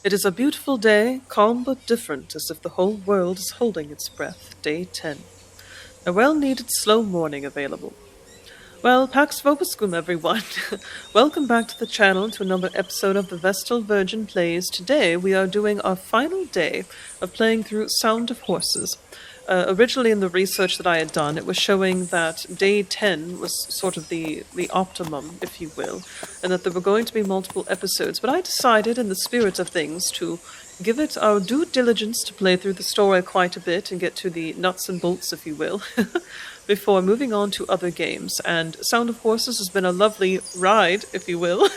It is a beautiful day, calm but different, as if the whole world is holding its breath. Day 10. A well-needed slow morning available. Well, Pax vobiscum, everyone. Welcome back to the channel to another episode of the Vestal Virgin Plays. Today we are doing our final day of playing through Sound of Horses. Originally in the research that I had done, it was showing that day 10 was sort of the optimum, if you will, and that there were going to be multiple episodes. But I decided, in the spirit of things, to give it our due diligence to play through the story quite a bit and get to the nuts and bolts, if you will, before moving on to other games. And Sound of Horses has been a lovely ride, if you will,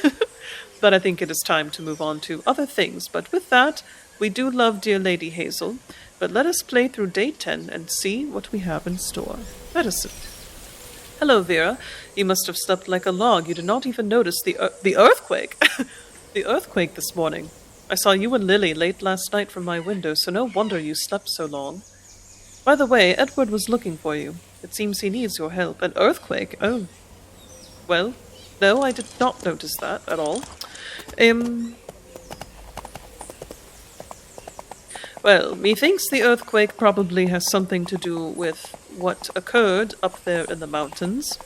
but I think it is time to move on to other things. But with that, we do love Dear Lady Hazel, but let us play through day 10 and see what we have in store. Medicine. Hello, Vera. You must have slept like a log. You did not even notice the earthquake. The earthquake this morning. I saw you and Lily late last night from my window, so no wonder you slept so long. By the way, Edward was looking for you. It seems he needs your help. An earthquake? Oh. Well, no, I did not notice that at all. Well, methinks the earthquake probably has something to do with what occurred up there in the mountains,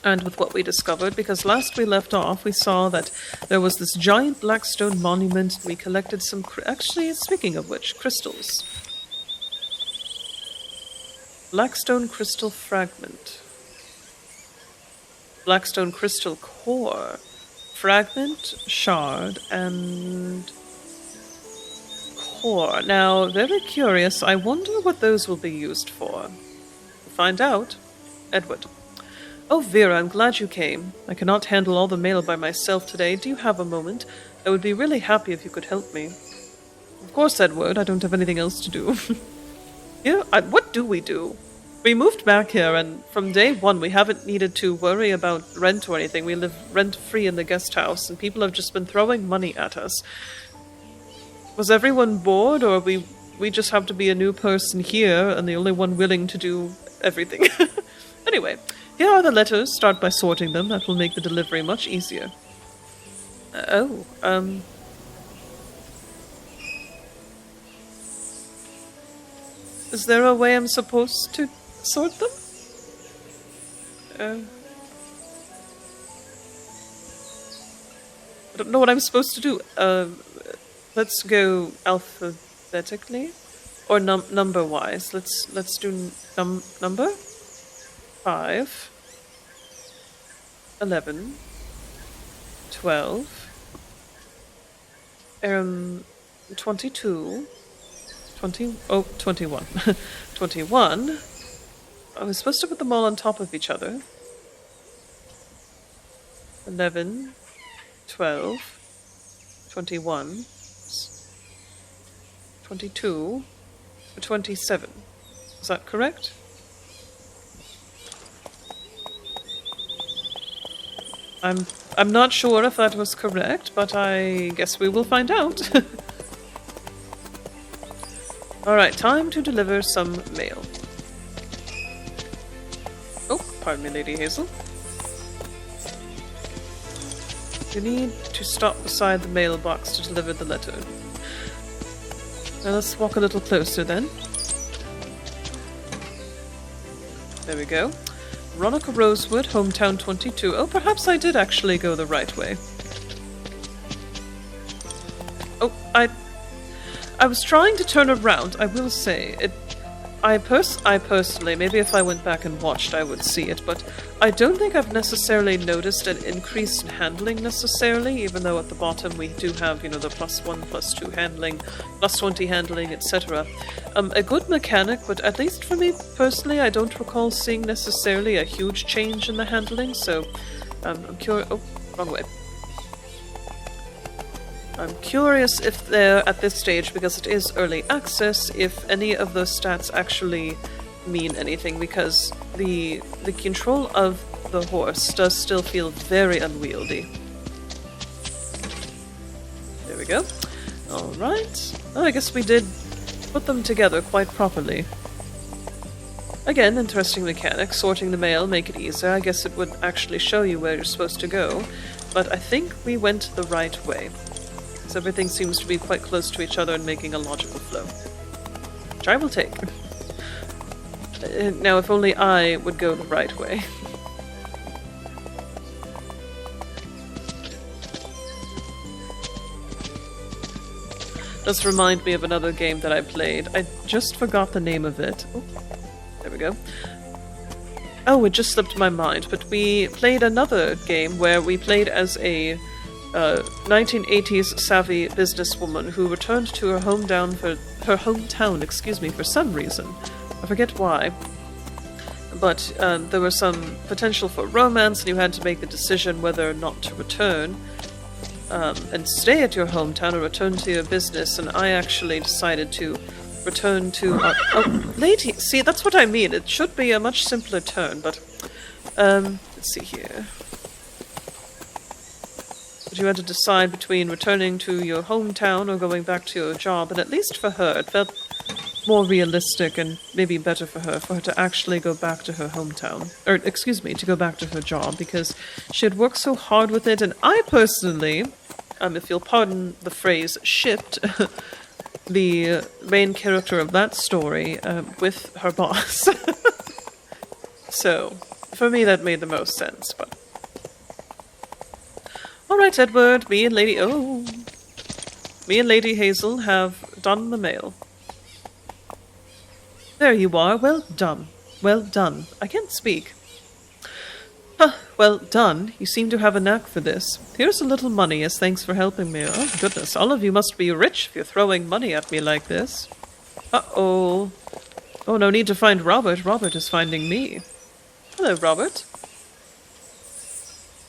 and with what we discovered, because last we left off, we saw that there was this giant black stone monument. We collected some, actually, speaking of which, crystals. Blackstone crystal fragment. Blackstone crystal core. Fragment, shard, and core. Now, very curious. I wonder what those will be used for. We'll find out. Edward. Oh, Vera, I'm glad you came. I cannot handle all the mail by myself today. Do you have a moment? I would be really happy if you could help me. Of course, Edward. I don't have anything else to do. Yeah, what do we do? We moved back here, and from day one, we haven't needed to worry about rent or anything. We live rent-free in the guest house, and people have just been throwing money at us. Was everyone bored, or we just have to be a new person here, and the only one willing to do everything? Anyway, here are the letters. Start by sorting them. That will make the delivery much easier. Is there a way I'm supposed to sort them? I don't know what I'm supposed to do. Let's go alphabetically, or number-wise. Let's do number 5, 11, 12, 22, 21. 21. I was supposed to put them all on top of each other. 11, 12, 21, 22, 27. Is that correct? I'm not sure if that was correct, but I guess we will find out. Alright, time to deliver some mail. Oh, pardon me, Lady Hazel. You need to stop beside the mailbox to deliver the letter. Now let's walk a little closer then. There we go. Veronica Rosewood, Hometown 22. Oh, perhaps I did actually go the right way. Oh, I was trying to turn around, I will say. I personally, maybe if I went back and watched, I would see it, but I don't think I've necessarily noticed an increase in handling necessarily, even though at the bottom we do have, the +1, +2 handling, +20 handling, etc. A good mechanic, but at least for me personally, I don't recall seeing necessarily a huge change in the handling, so I'm curious. Oh, wrong way. I'm curious if they're at this stage, because it is early access, if any of those stats actually mean anything, because the control of the horse does still feel very unwieldy. There we go. Alright. Oh, I guess we did put them together quite properly. Again, interesting mechanic. Sorting the mail, make it easier. I guess it would actually show you where you're supposed to go. But I think we went the right way. because everything seems to be quite close to each other and making a logical flow. Which I will take. Now, if only I would go the right way. Does remind me of another game that I played. I just forgot the name of it. Oh, there we go. Oh, it just slipped my mind, but we played another game where we played as a 1980s savvy businesswoman who returned to her hometown for some reason. I forget why. But there was some potential for romance, and you had to make the decision whether or not to return and stay at your hometown or return to your business, and I actually decided to return to... oh, lady! See, that's what I mean. It should be a much simpler turn, but... let's see here. But you had to decide between returning to your hometown or going back to your job, and at least for her, it felt more realistic and maybe better for her to actually go back to her hometown. Or, excuse me, to go back to her job, because she had worked so hard with it, and I personally, if you'll pardon the phrase, shipped the main character of that story with her boss. So, for me that made the most sense, but... Alright, Edward, me and Lady Hazel have done the mail. There you are, well done. Well done. I can't speak. Huh, well done. You seem to have a knack for this. Here's a little money as thanks for helping me. Oh, goodness, all of you must be rich if you're throwing money at me like this. Uh-oh. Oh, no need to find Robert. Robert is finding me. Hello, Robert.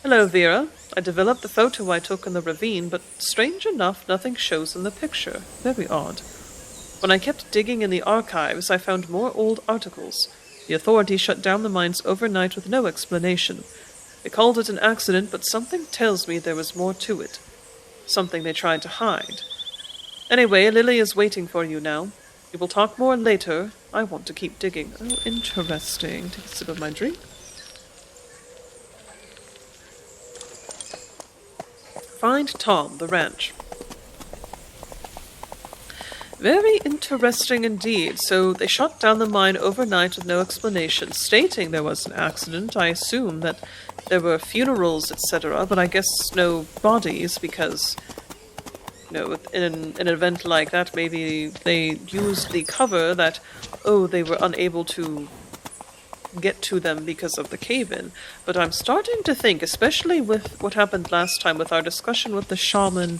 Hello, Vera. I developed the photo I took in the ravine, but strange enough, nothing shows in the picture. Very odd. When I kept digging in the archives, I found more old articles. The authorities shut down the mines overnight with no explanation. They called it an accident, but something tells me there was more to it. Something they tried to hide. Anyway, Lily is waiting for you now. We will talk more later. I want to keep digging. Oh, interesting. Take a sip of my drink. Find Tom, the ranch. Very interesting indeed. So they shut down the mine overnight with no explanation, stating there was an accident. I assume that there were funerals, etc., but I guess no bodies because, you know, in an event like that, maybe they used the cover that, oh, they were unable to get to them because of the cave-in. But I'm starting to think, especially with what happened last time with our discussion with the shaman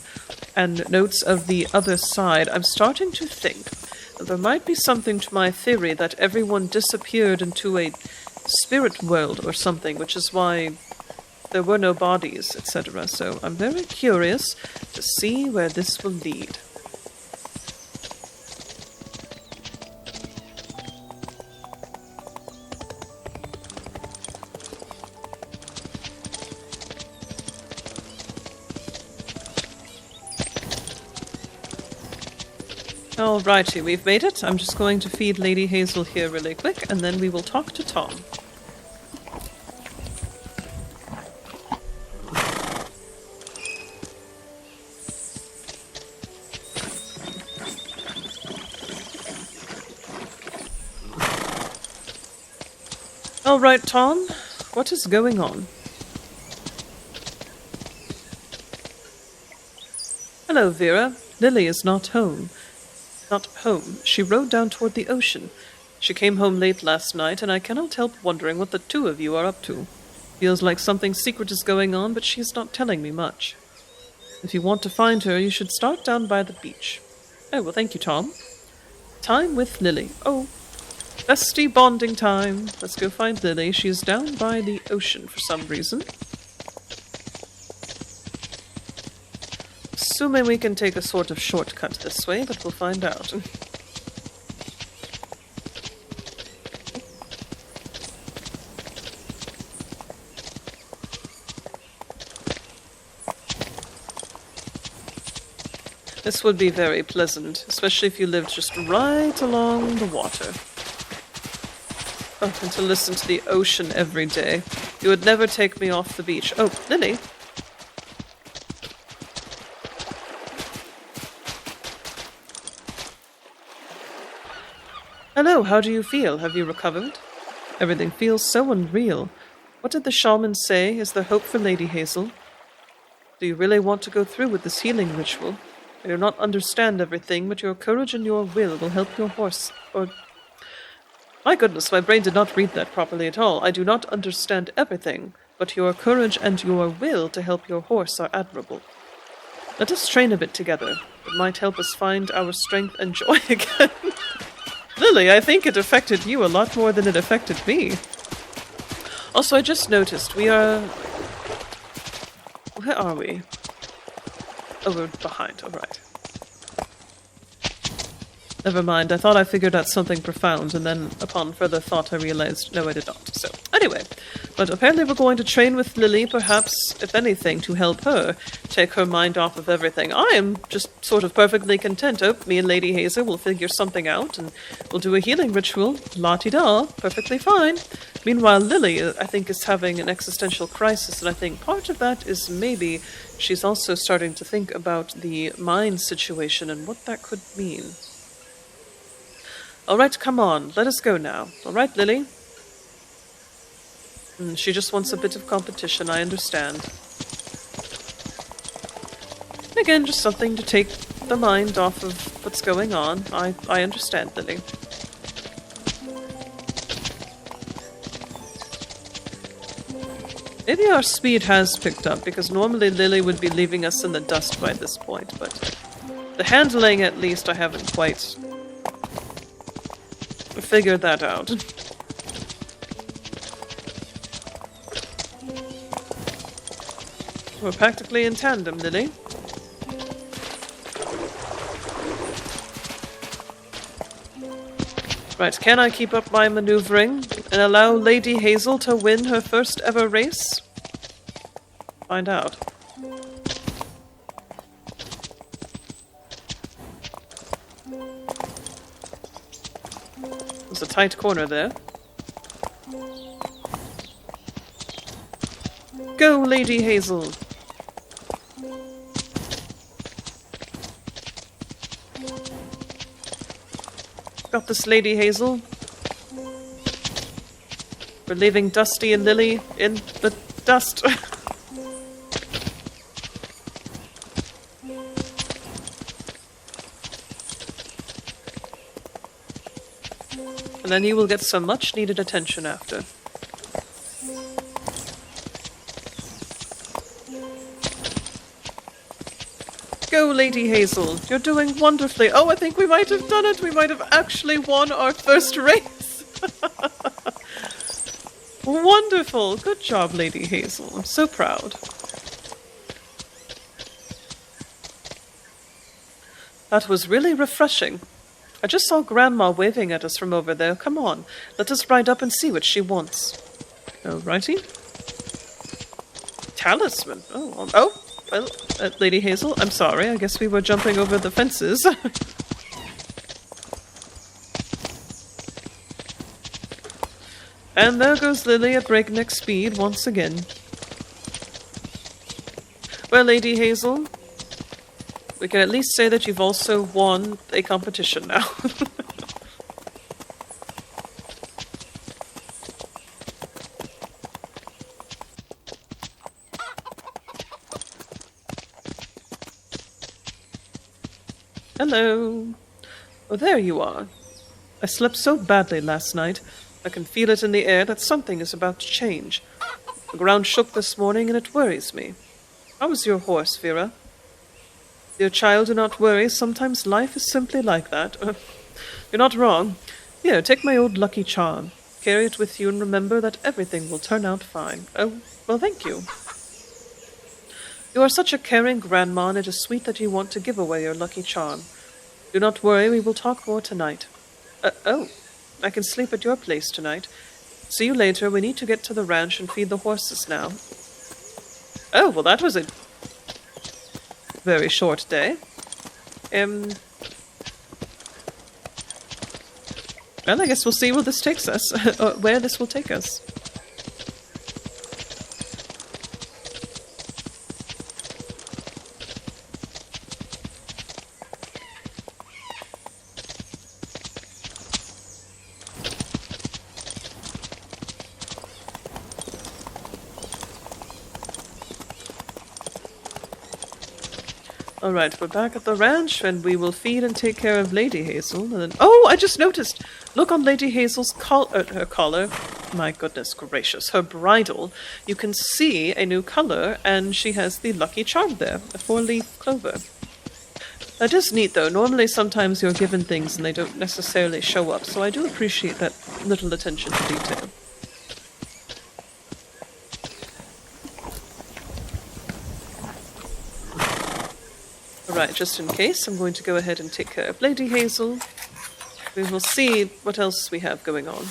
and notes of the other side, I'm starting to think that there might be something to my theory that everyone disappeared into a spirit world or something, which is why there were no bodies, etc. So I'm very curious to see where this will lead. Alrighty, we've made it. I'm just going to feed Lady Hazel here really quick, and then we will talk to Tom. Alright, Tom. What is going on? Hello, Vera. Lily is not home. Not home. She rode down toward the ocean. She came home late last night, and I cannot help wondering what the two of you are up to. Feels like something secret is going on, but she is not telling me much. If you want to find her, you should start down by the beach. Oh, well, thank you, Tom. Time with Lily. Oh, bestie bonding time. Let's go find Lily. She is down by the ocean for some reason. Assuming we can take a sort of shortcut this way, but we'll find out. This would be very pleasant, especially if you lived just right along the water. Oh, and to listen to the ocean every day. You would never take me off the beach. Oh, Lily! Hello, how do you feel? Have you recovered? Everything feels so unreal. What did the shaman say? Is there hope for Lady Hazel? Do you really want to go through with this healing ritual? I do not understand everything, but your courage and your will help your horse. Or. My goodness, my brain did not read that properly at all. I do not understand everything, but your courage and your will to help your horse are admirable. Let us train a bit together. It might help us find our strength and joy again. Lily, I think it affected you a lot more than it affected me. Also, I just noticed we are... Where are we? Oh, we're behind. All right. Never mind, I thought I figured out something profound, and then upon further thought I realized, no, I did not. So, anyway, but apparently we're going to train with Lily, perhaps, if anything, to help her take her mind off of everything. I am just sort of perfectly content. Oh, me and Lady Hazel will figure something out, and we'll do a healing ritual. La-ti-da, perfectly fine. Meanwhile, Lily, I think, is having an existential crisis, and I think part of that is maybe she's also starting to think about the mind situation and what that could mean. All right, come on. Let us go now. All right, Lily? She just wants a bit of competition, I understand. Again, just something to take the mind off of what's going on. I understand, Lily. Maybe our speed has picked up, because normally Lily would be leaving us in the dust by this point, but the handling, at least, I haven't quite figured that out. We're practically in tandem, Lily. Right, can I keep up my maneuvering and allow Lady Hazel to win her first ever race? Find out. There's a tight corner there. Go, Lady Hazel! Got this, Lady Hazel. We're leaving Dusty and Lily in the dust. And then you will get some much-needed attention after. Go, Lady Hazel. You're doing wonderfully. Oh, I think we might have done it. We might have actually won our first race. Wonderful. Good job, Lady Hazel. I'm so proud. That was really refreshing. I just saw Grandma waving at us from over there. Come on, let us ride up and see what she wants. Alrighty. Talisman. Oh, well, Lady Hazel, I'm sorry. I guess we were jumping over the fences. And there goes Lily at breakneck speed once again. Well, Lady Hazel, we can at least say that you've also won a competition now. Hello. Oh, there you are. I slept so badly last night. I can feel it in the air that something is about to change. The ground shook this morning and it worries me. How is your horse, Vera? Dear child, do not worry. Sometimes life is simply like that. You're not wrong. Here, take my old lucky charm. Carry it with you and remember that everything will turn out fine. Oh, well, thank you. You are such a caring grandma, and it is sweet that you want to give away your lucky charm. Do not worry, we will talk more tonight. Oh, I can sleep at your place tonight. See you later. We need to get to the ranch and feed the horses now. Oh, well, that was a very short day. Well, I guess we'll see where this takes us. Where this will take us. Alright, we're back at the ranch, and we will feed and take care of Lady Hazel, and then— oh, I just noticed! Look on Lady Hazel's her collar. My goodness gracious, her bridle. You can see a new color, and she has the lucky charm there, a 4-leaf clover. That is neat, though. Normally, sometimes you're given things and they don't necessarily show up, so I do appreciate that little attention to detail. Alright, just in case, I'm going to go ahead and take care of Lady Hazel. We will see what else we have going on.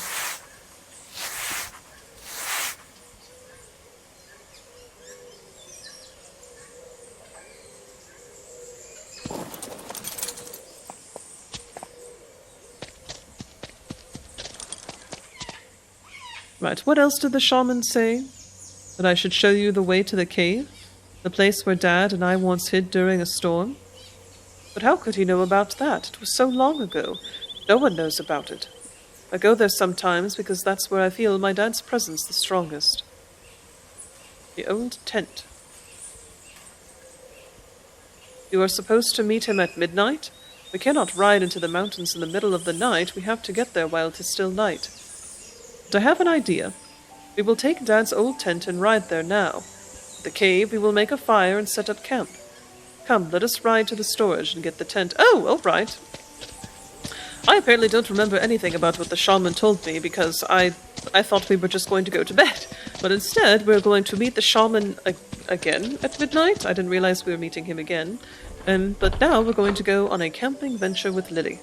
Right, what else did the shaman say? That I should show you the way to the cave? The place where Dad and I once hid during a storm? But how could he know about that? It was so long ago. No one knows about it. I go there sometimes because that's where I feel my dad's presence the strongest. The old tent. You are supposed to meet him at midnight? We cannot ride into the mountains in the middle of the night. We have to get there while it is still light. But I have an idea. We will take Dad's old tent and ride there now. At the cave, we will make a fire and set up camp. Come, let us ride to the storage and get the tent. Oh, all right. I apparently don't remember anything about what the shaman told me because I thought we were just going to go to bed. But instead, we're going to meet the shaman again at midnight. I didn't realize we were meeting him again. But now we're going to go on a camping venture with Lily.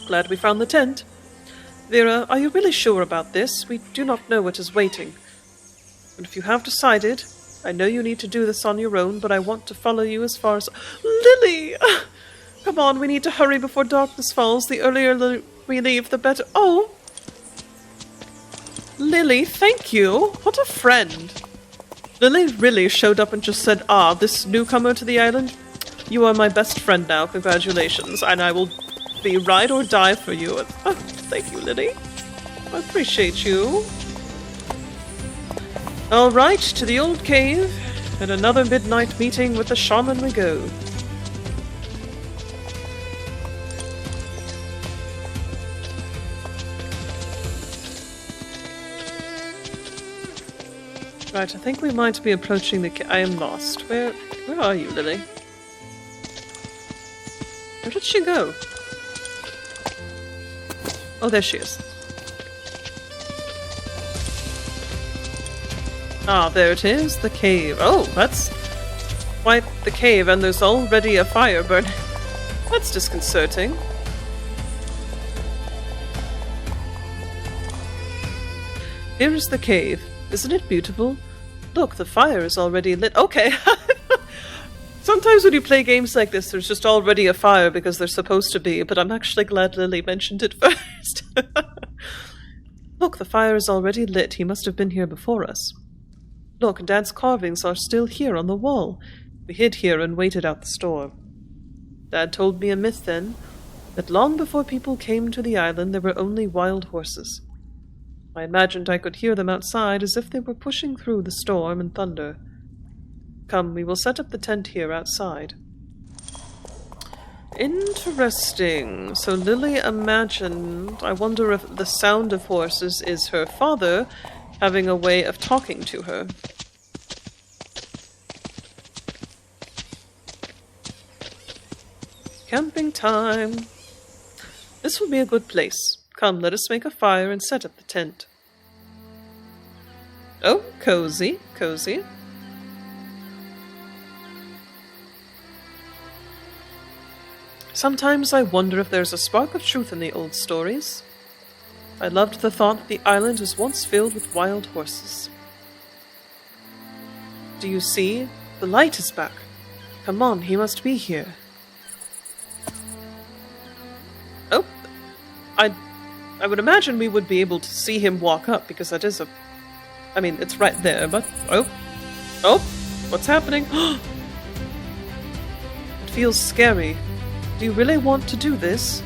Glad we found the tent. Vera, are you really sure about this? We do not know what is waiting. And if you have decided, I know you need to do this on your own, but I want to follow you as far as— Lily! Come on, we need to hurry before darkness falls. The earlier we leave, the better— oh! Lily, thank you! What a friend! Lily really showed up and just said, this newcomer to the island? You are my best friend now, congratulations, and I will be ride or die for you. Thank you, Lily. I appreciate you. Alright, to the old cave, and another midnight meeting with the shaman we go. Right, I think we might be approaching the I am lost. Where are you, Lily? Where did she go? Oh, there she is. There it is, the cave. Oh, that's quite the cave, and there's already a fire burning. That's disconcerting. Here is the cave. Isn't it beautiful? Look, the fire is already lit. Okay. Sometimes when you play games like this, there's just already a fire because they're supposed to be, but I'm actually glad Lily mentioned it first. Look, the fire is already lit. He must have been here before us. Look, Dad's carvings are still here on the wall. We hid here and waited out the storm. Dad told me a myth then, that long before people came to the island there were only wild horses. I imagined I could hear them outside as if they were pushing through the storm and thunder. Come, we will set up the tent here outside. Interesting. So Lily imagined, I wonder if the sound of horses is her father having a way of talking to her. Camping time. This will be a good place. Come, let us make a fire and set up the tent. Oh, cozy, cozy. Sometimes I wonder if there's a spark of truth in the old stories. I loved the thought that the island was once filled with wild horses. Do you see? The light is back. Come on, he must be here. Oh, I would imagine we would be able to see him walk up because that is I mean, it's right there, but... Oh, what's happening? It feels scary. Do you really want to do this?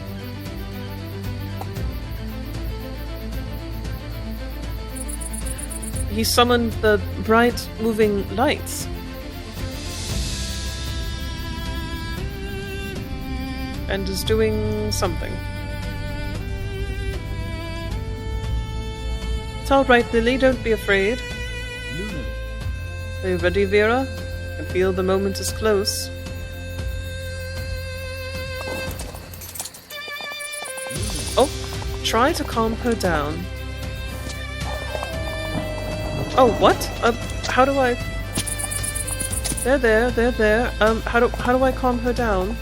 he summoned the bright moving lights. And is doing something. It's alright, Lily, don't be afraid. Are you ready, Vera? I can feel the moment is close. Oh, try to calm her down. Oh, what? How do I... There. How do I calm her down?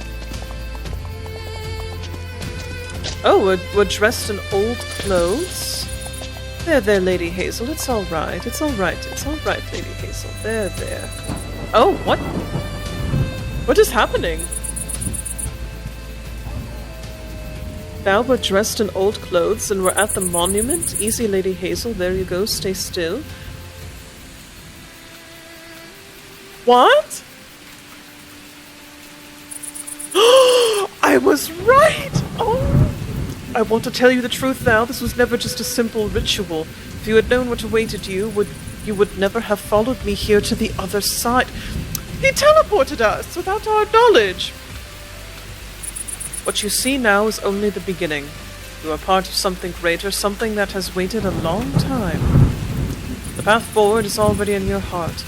Oh, we're dressed in old clothes? There, Lady Hazel, it's alright, Lady Hazel. There. Oh, what? What is happening? Now we're dressed in old clothes and we're at the monument. Easy, Lady Hazel, there you go, stay still. What? I was right! Oh! I want to tell you the truth now, this was never just a simple ritual. If you had known what awaited you, you would never have followed me here to the other side. He teleported us without our knowledge! What you see now is only the beginning. You are part of something greater, something that has waited a long time. The path forward is already in your heart.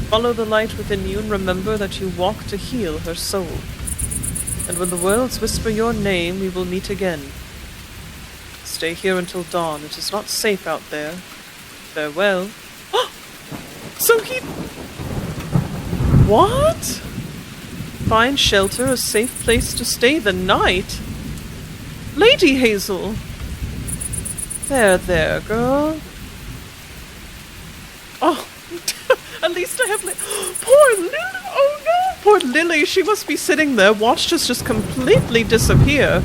Follow the light within you and remember that you walk to heal her soul. And when the worlds whisper your name, we will meet again. Stay here until dawn. It is not safe out there. Farewell. So he... What? Find shelter, a safe place to stay the night? Lady Hazel! There, girl. Oh, at least I have... Poor Lily! Oh no! Poor Lily, she must be sitting there, watched us just completely disappear.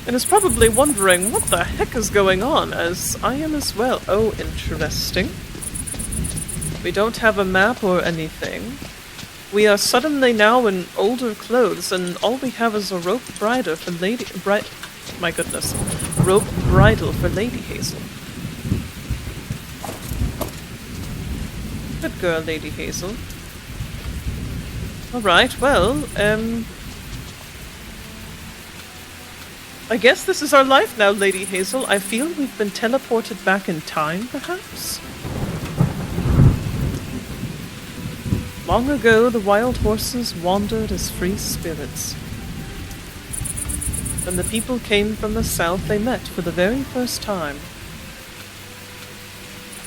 And is probably wondering what the heck is going on, as I am as well. Oh, interesting. We don't have a map or anything. We are suddenly now in older clothes, and all we have is a rope bridle for Lady... My goodness. Rope bridle for Lady Hazel. Good girl, Lady Hazel. Alright, well, I guess this is our life now, Lady Hazel. I feel we've been teleported back in time, perhaps? Long ago, the wild horses wandered as free spirits. When the people came from the south, they met for the very first time.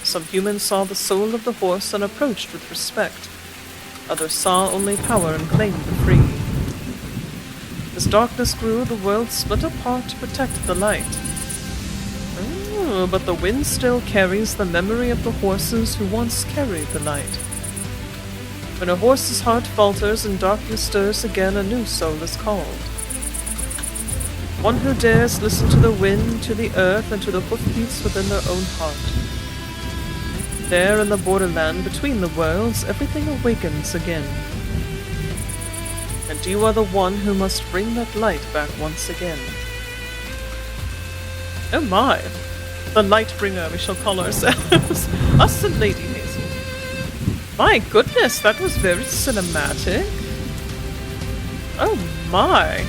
Some humans saw the soul of the horse and approached with respect. Others saw only power and claimed the free. As darkness grew, the world split apart to protect the light. Oh, but the wind still carries the memory of the horses who once carried the light. When a horse's heart falters and darkness stirs again, a new soul is called. One who dares listen to the wind, to the earth, and to the hoofbeats within their own heart. There in the borderland between the worlds, everything awakens again. And you are the one who must bring that light back once again. Oh my! The Lightbringer, we shall call ourselves. Us and Lady Hazel. My goodness, that was very cinematic. Oh my!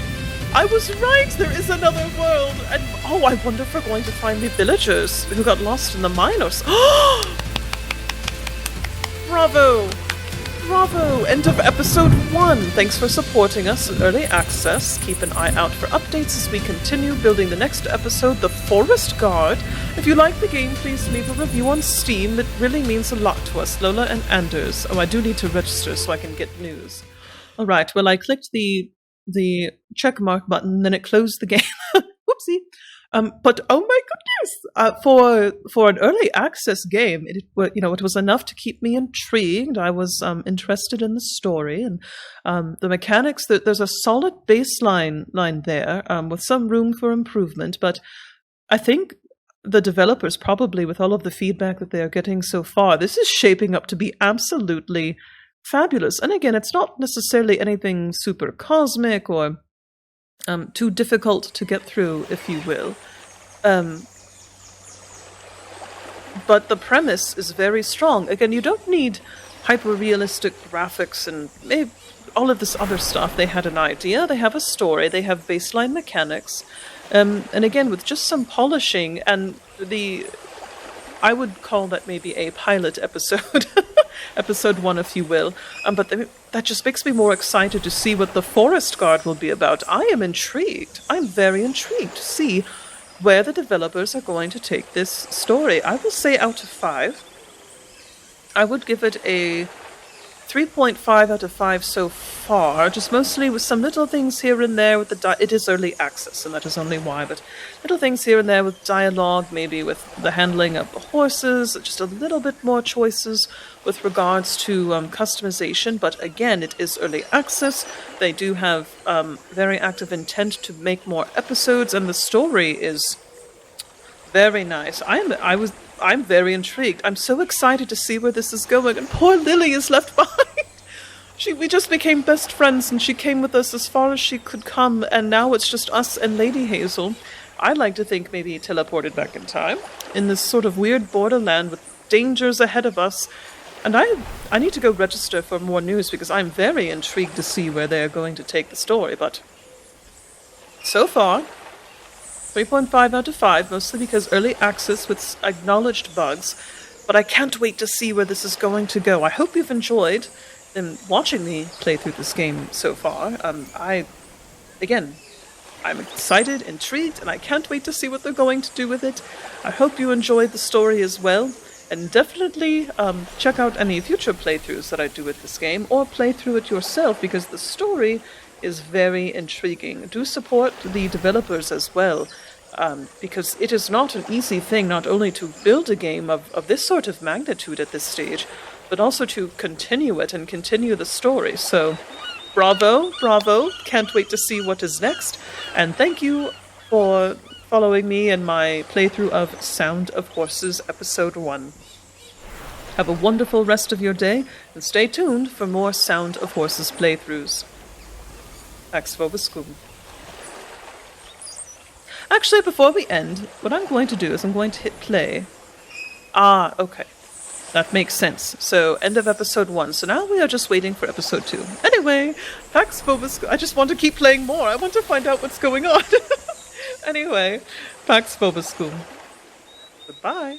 I was right! There is another world! And oh, I wonder if we're going to find the villagers who got lost in the mine or so. Bravo! Bravo! End of episode 1! Thanks for supporting us in early access. Keep an eye out for updates as we continue building the next episode, The Forest Guard. If you like the game, please leave a review on Steam. It really means a lot to us, Lola and Anders. Oh, I do need to register so I can get news. Alright, well I clicked the check mark button, then it closed the game. Whoopsie. But oh my goodness! For an early access game, it was enough to keep me intrigued. I was interested in the story and the mechanics. There's a solid baseline there with some room for improvement. But I think the developers, probably with all of the feedback that they are getting so far, this is shaping up to be absolutely fabulous. And again, it's not necessarily anything super cosmic or too difficult to get through, if you will. but the premise is very strong. Again, you don't need hyper-realistic graphics and maybe all of this other stuff. They had an idea, they have a story, they have baseline mechanics, and again, with just some polishing and I would call that maybe a pilot episode, episode 1, if you will. But that just makes me more excited to see what the Forest Guard will be about. I am intrigued. I'm very intrigued to see where the developers are going to take this story. I will say out of 5, I would give it a 3.5 out of 5 so far, just mostly with some little things here and there with it is early access, and that is only why, but little things here and there with dialogue, maybe with the handling of the horses, just a little bit more choices with regards to customization, but again, it is early access. They do have very active intent to make more episodes, and the story is very nice. I'm very intrigued. I'm so excited to see where this is going. And poor Lily is left behind. We just became best friends, and she came with us as far as she could come, and now it's just us and Lady Hazel. I like to think maybe teleported back in time in this sort of weird borderland with dangers ahead of us. And I need to go register for more news because I'm very intrigued to see where they're going to take the story. But so far, 3.5 out of 5, mostly because early access with acknowledged bugs, but I can't wait to see where this is going to go. I hope you've enjoyed watching me play through this game so far. I'm excited, intrigued, and I can't wait to see what they're going to do with it. I hope you enjoyed the story as well, and definitely check out any future playthroughs that I do with this game, or play through it yourself, because the story is very intriguing. Do support the developers as well, because it is not an easy thing not only to build a game of this sort of magnitude at this stage, but also to continue it and continue the story. So, bravo, can't wait to see what is next, and thank you for following me in my playthrough of Sound of Horses Episode 1. Have a wonderful rest of your day, and stay tuned for more Sound of Horses playthroughs. Pax vobiscum. Actually, before we end, what I'm going to do is I'm going to hit play. Okay. That makes sense. So, end of episode 1. So now we are just waiting for episode 2. Anyway, Pax vobiscum. I just want to keep playing more. I want to find out what's going on. Anyway, Pax vobiscum. Goodbye.